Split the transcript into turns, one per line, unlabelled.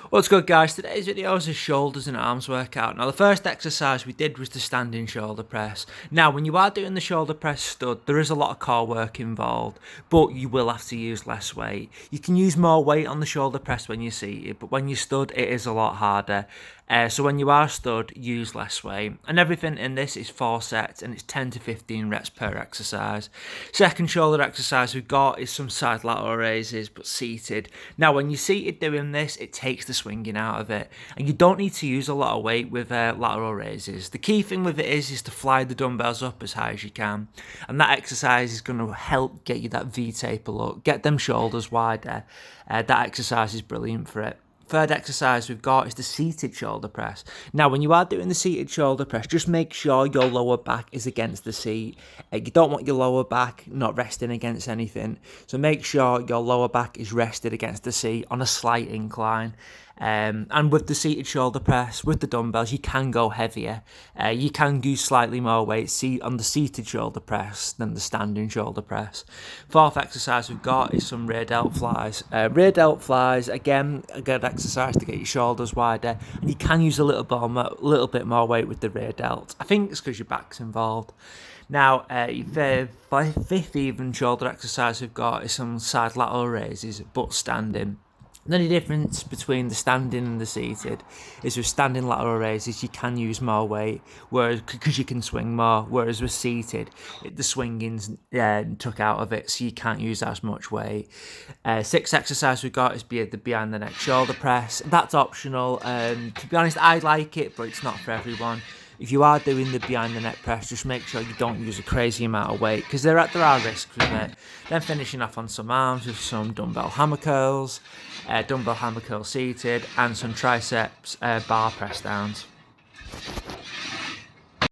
What's good, guys? Today's video is a shoulders and arms workout. Now the first exercise we did was the standing shoulder press. Now when you are doing the shoulder press stud, there is a lot of core work involved, but you will have to use less weight. You can use more weight on the shoulder press when you're seated, but when you stud it is a lot harder. So when you are stud, use less weight. And everything in this is 4 sets and it's 10 to 15 reps per exercise. Second shoulder exercise we've got is some side lateral raises, but seated. Now when you're seated doing this, it takes the swinging out of it. And you don't need to use a lot of weight with lateral raises. The key thing with it is to fly the dumbbells up as high as you can. And that exercise is going to help get you that V-taper look, get them shoulders wider. That exercise is brilliant for it. Third exercise we've got is the seated shoulder press. Now, when you are doing the seated shoulder press, just make sure your lower back is against the seat. You don't want your lower back not resting against anything. So make sure your lower back is rested against the seat on a slight incline. And with the seated shoulder press, with the dumbbells, you can go heavier. You can use slightly more weight on the seated shoulder press than the standing shoulder press. Fourth exercise we've got is some rear delt flies. Rear delt flies, again, a good exercise to get your shoulders wider, and you can use a little bit more weight with the rear delt. I think it's because your back's involved. Now, the fifth even shoulder exercise we've got is some side lateral raises, but standing. The only difference between the standing and the seated is with standing lateral raises you can use more weight, whereas because you can swing more, whereas with seated the swinging's took out of it, so you can't use as much weight. Sixth exercise we've got is the behind the neck shoulder press. That's optional. To be honest, I like it, but it's not for everyone. If you are doing the behind the neck press, just make sure you don't use a crazy amount of weight, because there are risks with it. Then finishing off on some arms with some dumbbell hammer curls, dumbbell hammer curl seated, and some triceps bar press downs.